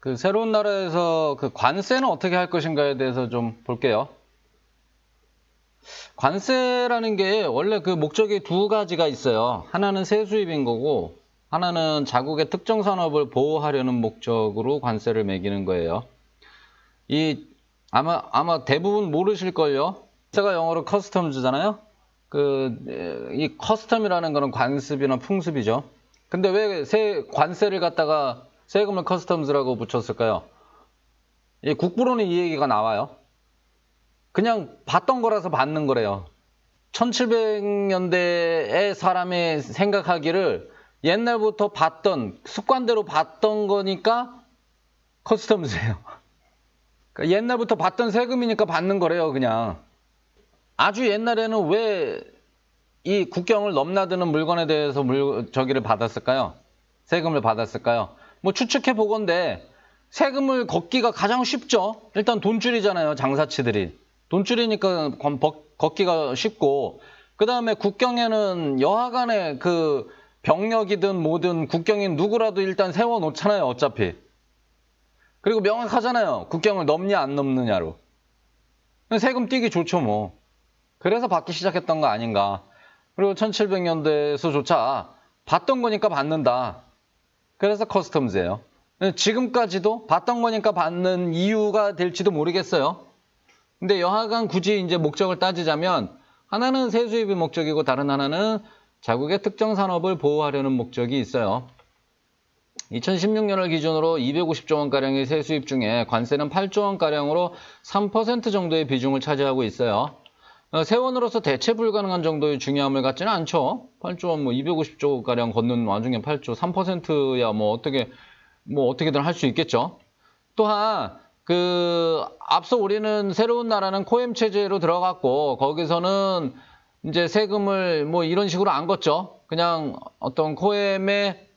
그 새로운 나라에서 그 관세는 어떻게 할 것인가에 대해서 좀 볼게요. 관세라는 게 원래 그 목적이 두 가지가 있어요. 하나는 세수입인 거고, 하나는 자국의 특정 산업을 보호하려는 목적으로 관세를 매기는 거예요. 아마 대부분 모르실걸요? 관세가 영어로 커스텀즈잖아요? 이 커스텀이라는 거는 관습이나 풍습이죠. 근데 왜 관세를 갖다가 세금을 커스텀즈라고 붙였을까요? 국부로는 이 얘기가 나와요. 그냥 받던 거라서 받는 거래요. 1700년대에 사람이 생각하기를 옛날부터 습관대로 받던 거니까 커스텀즈예요. 그러니까 옛날부터 받던 세금이니까 받는 거래요, 그냥. 아주 옛날에는 왜 이 국경을 넘나드는 물건에 대해서 저기를 받았을까요? 세금을 받았을까요? 뭐 추측해 보건데 세금을 걷기가 가장 쉽죠. 일단 돈줄이잖아요, 장사치들이. 돈줄이니까 걷기가 쉽고, 그 다음에 국경에는 여하간에 그 병력이든 뭐든 국경인 누구라도 일단 세워놓잖아요, 어차피. 그리고 명확하잖아요, 국경을 넘냐 안 넘느냐로. 세금 떼기 좋죠, 뭐. 그래서 받기 시작했던 거 아닌가. 그리고 1700년대에서조차 받던 거니까 받는다. 그래서 커스텀즈예요. 지금까지도 받던 거니까 받는 이유가 될지도 모르겠어요. 근데 여하간 굳이 이제 목적을 따지자면 하나는 세수입의 목적이고 다른 하나는 자국의 특정 산업을 보호하려는 목적이 있어요. 2016년을 기준으로 250조 원가량의 세수입 중에 관세는 8조 원가량으로 3% 정도의 비중을 차지하고 있어요. 세원으로서 대체 불가능한 정도의 중요함을 갖지는 않죠. 8조 원, 250조 가량 걷는 와중에 8조, 3%야 어떻게든 할 수 있겠죠. 또한 앞서 우리는 새로운 나라는 코엠 체제로 들어갔고 거기서는 이제 세금을 이런 식으로 안 걷죠. 그냥 어떤 코엠에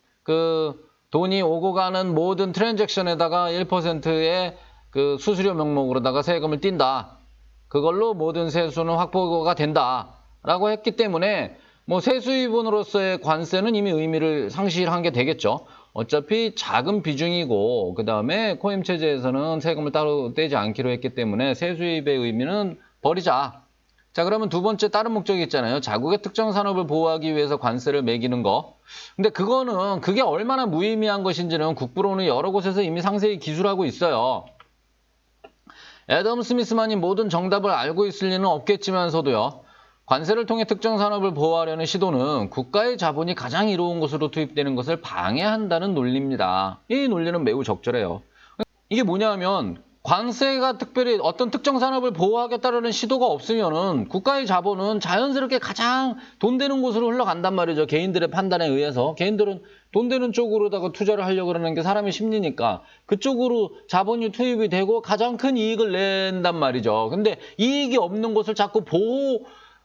돈이 오고 가는 모든 트랜잭션에다가 1%의 수수료 명목으로다가 세금을 띈다. 그걸로 모든 세수는 확보가 된다라고 했기 때문에 세수입원으로서의 관세는 이미 의미를 상실한 게 되겠죠. 어차피 작은 비중이고 그 다음에 코임 체제에서는 세금을 따로 떼지 않기로 했기 때문에 세수입의 의미는 버리자. 자, 그러면 두 번째 다른 목적이 있잖아요. 자국의 특정 산업을 보호하기 위해서 관세를 매기는 거. 근데 그게 얼마나 무의미한 것인지는 국부로는 여러 곳에서 이미 상세히 기술하고 있어요. 애덤 스미스만이 모든 정답을 알고 있을 리는 없겠지만서도요. 관세를 통해 특정 산업을 보호하려는 시도는 국가의 자본이 가장 이로운 곳으로 투입되는 것을 방해한다는 논리입니다. 이 논리는 매우 적절해요. 이게 뭐냐면 관세가 특별히 어떤 특정 산업을 보호하겠다는 시도가 없으면은 국가의 자본은 자연스럽게 가장 돈 되는 곳으로 흘러간단 말이죠. 개인들의 판단에 의해서. 개인들은 돈 되는 쪽으로다가 투자를 하려고 그러는 게 사람의 심리니까 그쪽으로 자본이 투입이 되고 가장 큰 이익을 낸단 말이죠. 근데 이익이 없는 곳을 자꾸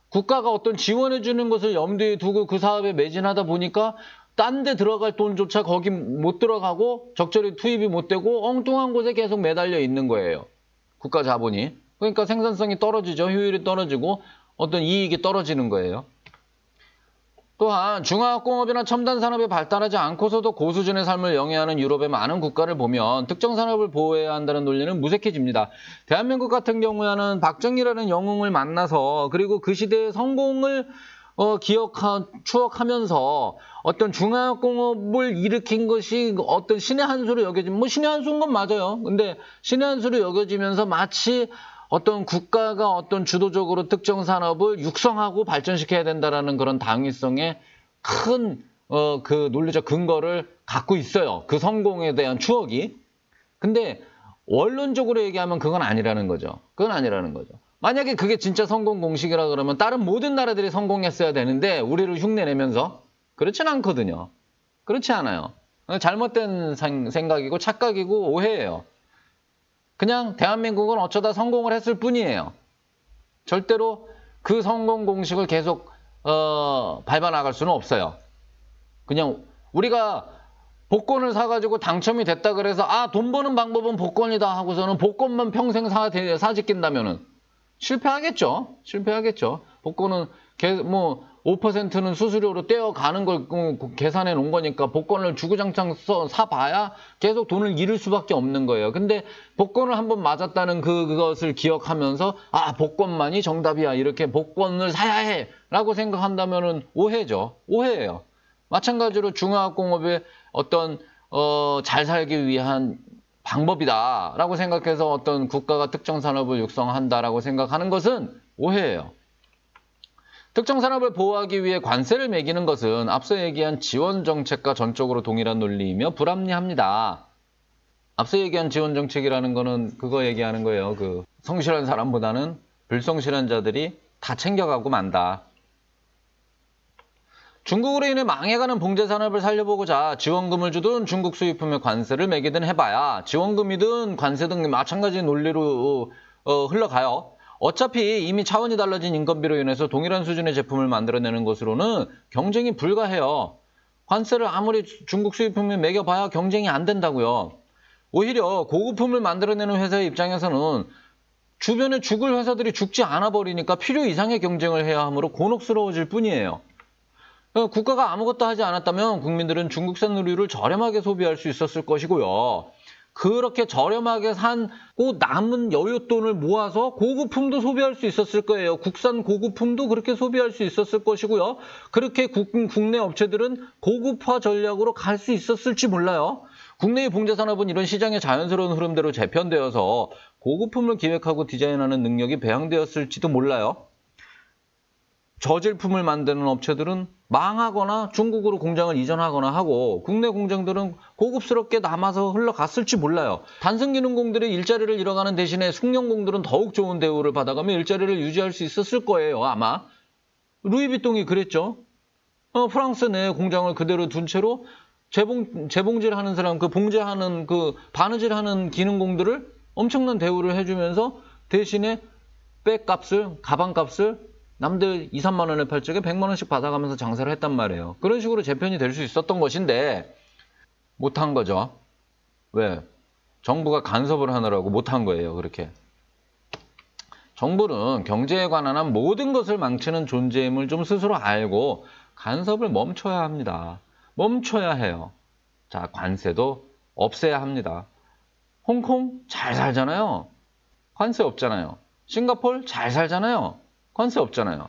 국가가 어떤 지원해 주는 것을 염두에 두고 그 사업에 매진하다 보니까 딴 데 들어갈 돈조차 거기 못 들어가고 적절히 투입이 못 되고 엉뚱한 곳에 계속 매달려 있는 거예요. 국가 자본이. 그러니까 생산성이 떨어지죠. 효율이 떨어지고 어떤 이익이 떨어지는 거예요. 또한 중화학공업이나 첨단 산업이 발달하지 않고서도 고수준의 삶을 영위하는 유럽의 많은 국가를 보면 특정 산업을 보호해야 한다는 논리는 무색해집니다. 대한민국 같은 경우에는 박정희라는 영웅을 만나서 그리고 그 시대의 성공을 추억하면서 어떤 중화학공업을 일으킨 것이 어떤 신의 한 수로 여겨지면 신의 한 수인 건 맞아요. 근데 신의 한 수로 여겨지면서 마치 어떤 국가가 어떤 주도적으로 특정 산업을 육성하고 발전시켜야 된다라는 그런 당위성의 큰 논리적 근거를 갖고 있어요. 그 성공에 대한 추억이. 근데 원론적으로 얘기하면 그건 아니라는 거죠. 그건 아니라는 거죠. 만약에 그게 진짜 성공 공식이라 그러면 다른 모든 나라들이 성공했어야 되는데 우리를 흉내내면서 그렇진 않거든요. 그렇지 않아요. 잘못된 생각이고 착각이고 오해예요. 그냥 대한민국은 어쩌다 성공을 했을 뿐이에요. 절대로 그 성공 공식을 계속 밟아나갈 수는 없어요. 그냥 우리가 복권을 사가지고 당첨이 됐다 그래서 돈 버는 방법은 복권이다 하고서는 복권만 평생 사짓긴다면은 실패하겠죠. 복권은 5%는 수수료로 떼어가는 걸 계산해 놓은 거니까 복권을 주구장창 사봐야 계속 돈을 잃을 수밖에 없는 거예요. 근데 복권을 한번 맞았다는 그것을 기억하면서 아, 복권만이 정답이야. 이렇게 복권을 사야 해. 라고 생각한다면은 오해죠. 오해예요. 마찬가지로 중화학공업의 어떤 잘 살기 위한 방법이다라고 생각해서 어떤 국가가 특정 산업을 육성한다라고 생각하는 것은 오해예요. 특정 산업을 보호하기 위해 관세를 매기는 것은 앞서 얘기한 지원 정책과 전적으로 동일한 논리이며 불합리합니다. 앞서 얘기한 지원 정책이라는 거는 그거 얘기하는 거예요. 그 성실한 사람보다는 불성실한 자들이 다 챙겨가고 만다. 중국으로 인해 망해가는 봉제 산업을 살려보고자 지원금을 주든 중국 수입품에 관세를 매기든 해봐야 지원금이든 관세든 마찬가지 논리로 흘러가요. 어차피 이미 차원이 달라진 인건비로 인해서 동일한 수준의 제품을 만들어내는 것으로는 경쟁이 불가해요. 관세를 아무리 중국 수입품에 매겨봐야 경쟁이 안 된다고요. 오히려 고급품을 만들어내는 회사의 입장에서는 주변에 죽을 회사들이 죽지 않아 버리니까 필요 이상의 경쟁을 해야 하므로 곤혹스러워질 뿐이에요. 국가가 아무것도 하지 않았다면 국민들은 중국산 의류를 저렴하게 소비할 수 있었을 것이고요. 그렇게 저렴하게 산고 남은 여윳돈을 모아서 고급품도 소비할 수 있었을 거예요. 국산 고급품도 그렇게 소비할 수 있었을 것이고요. 그렇게 국내 업체들은 고급화 전략으로 갈 수 있었을지 몰라요. 국내의 봉제산업은 이런 시장의 자연스러운 흐름대로 재편되어서 고급품을 기획하고 디자인하는 능력이 배양되었을지도 몰라요. 저질품을 만드는 업체들은 망하거나 중국으로 공장을 이전하거나 하고 국내 공장들은 고급스럽게 남아서 흘러갔을지 몰라요. 단순기능공들의 일자리를 잃어가는 대신에 숙련공들은 더욱 좋은 대우를 받아가며 일자리를 유지할 수 있었을 거예요. 아마. 루이비통이 그랬죠. 프랑스 내 공장을 그대로 둔 채로 재봉질하는 사람, 그 봉제하는 그 바느질하는 기능공들을 엄청난 대우를 해주면서 대신에 백값을, 가방값을 남들 2, 3만 원에 팔 적에 100만 원씩 받아가면서 장사를 했단 말이에요. 그런 식으로 재편이 될 수 있었던 것인데 못한 거죠. 왜? 정부가 간섭을 하느라고 못한 거예요. 그렇게. 정부는 경제에 관한 한 모든 것을 망치는 존재임을 좀 스스로 알고 간섭을 멈춰야 합니다. 멈춰야 해요. 자, 관세도 없애야 합니다. 홍콩 잘 살잖아요. 관세 없잖아요. 싱가포르 잘 살잖아요. 관세 없잖아요.